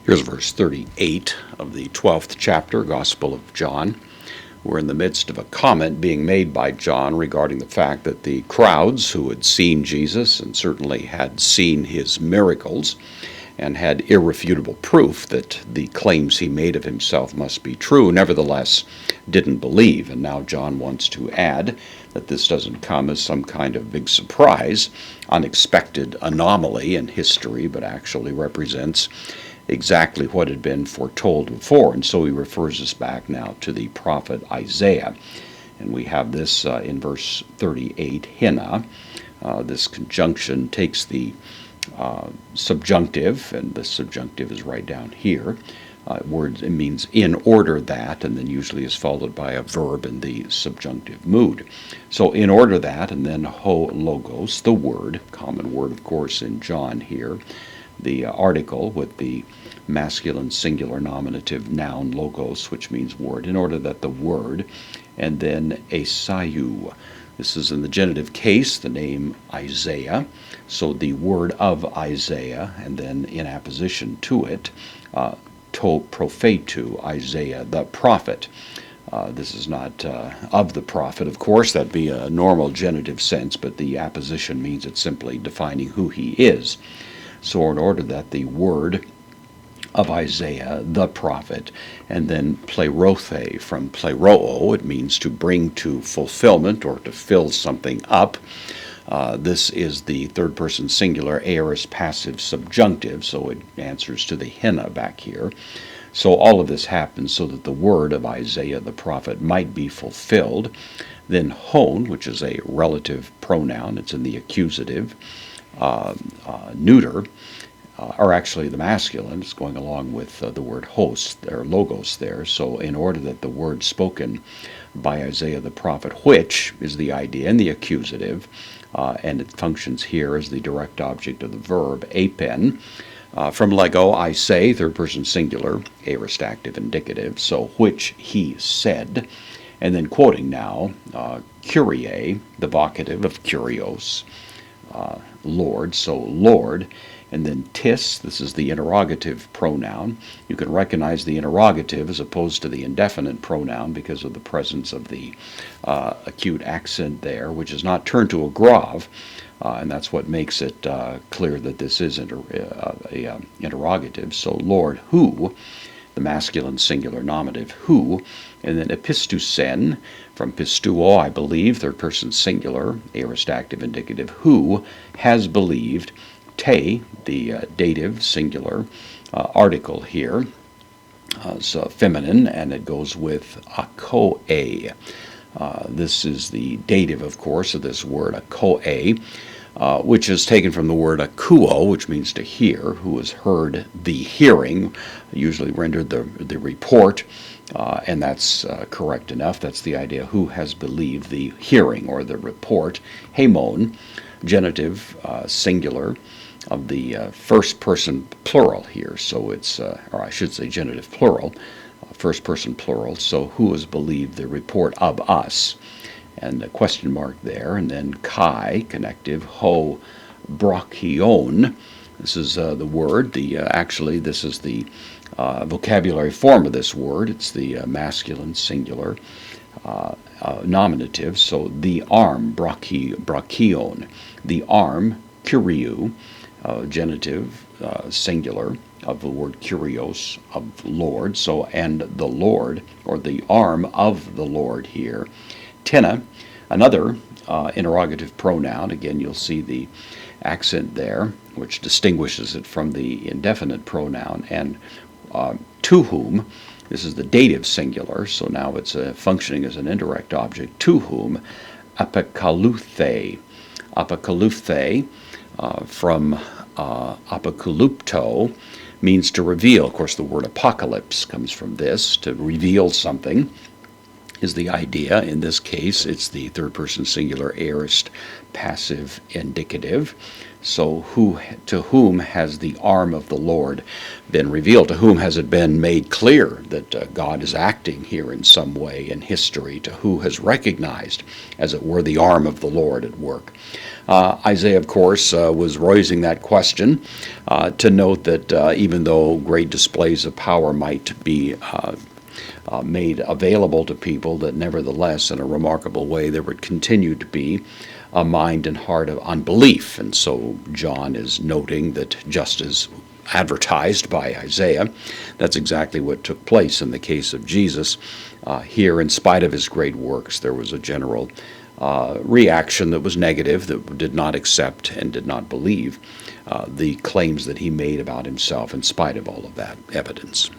Here's verse 38 of the 12th chapter, Gospel of John. We're in the midst of a comment being made by John regarding the fact that the crowds who had seen Jesus and certainly had seen his miracles and had irrefutable proof that the claims he made of himself must be true, nevertheless didn't believe. And now John wants to add that this doesn't come as some kind of big surprise, unexpected anomaly in history, but actually represents exactly what had been foretold before. And so he refers us back now to the prophet Isaiah. And we have this in verse 38, hina. This conjunction takes the subjunctive, and the subjunctive is right down here. It means in order that, and then usually is followed by a verb in the subjunctive mood. So in order that, and then ho logos, the word, common word of course in John here, the article with the masculine singular nominative noun logos, which means word, in order that the word, and then esaiou. This is in the genitive case, the name Isaiah, so the word of Isaiah, and then in apposition to it, to prophetu, Isaiah the prophet. This is not of the prophet, of course, that'd be a normal genitive sense, but the apposition means it's simply defining who he is. So in order that the word of Isaiah, the prophet, and then plerothe, from pleroo, it means to bring to fulfillment or to fill something up. This is the third person singular aorist passive subjunctive, so it answers to the hina back here. So all of this happens so that the word of Isaiah the prophet might be fulfilled. Then hon, which is a relative pronoun, it's in the accusative, neuter, or actually the masculine, it's going along with the word host, or logos there. So in order that the word spoken by Isaiah the prophet, which is the idea in the accusative, and it functions here as the direct object of the verb, apen, from lego, I say, third person singular, aorist active indicative, so which he said, and then quoting now, Kyrie, the vocative of kurios, Lord, so Lord, and then tis, this is the interrogative pronoun. You can recognize the interrogative as opposed to the indefinite pronoun because of the presence of the acute accent there, which is not turned to a grav, and that's what makes it clear that this is interrogative. So Lord, who, the masculine singular nominative, who, and then epistusen, from pistuo, I believe, third person singular, aorist active indicative, who has believed, te, the dative singular article here, so feminine, and it goes with akoe. This is the dative, of course, of this word, akoe, which is taken from the word akuo, which means to hear, who has heard the hearing, usually rendered the report, and that's correct enough. That's the idea, who has believed the hearing or the report. Hemon, genitive singular of the first person plural here, so it's, or I should say genitive plural, first person plural, so who has believed the report of us, and a question mark there, and then kai, connective, ho brachion, this is the word, actually this is the vocabulary form of this word, it's the masculine singular nominative, so the arm, brachion, the arm, kuriou, genitive singular of the word kurios, of Lord, so, and the Lord, or the arm of the Lord here. Tena, another interrogative pronoun, again you'll see the accent there, which distinguishes it from the indefinite pronoun, and to whom, this is the dative singular, so now it's functioning as an indirect object, to whom, apokaluthe, from apokalupto, means to reveal. Of course, the word apocalypse comes from this, to reveal something. is the idea. In this case, it's the third person singular aorist passive indicative. So to whom has the arm of the Lord been revealed? To whom has it been made clear that God is acting here in some way in history? To who has recognized, as it were, the arm of the Lord at work? Isaiah, of course, was raising that question to note that even though great displays of power might be made available to people, that nevertheless, in a remarkable way, there would continue to be a mind and heart of unbelief. And so John is noting that just as advertised by Isaiah, that's exactly what took place in the case of Jesus. Here, in spite of his great works, there was a general reaction that was negative, that did not accept and did not believe the claims that he made about himself in spite of all of that evidence.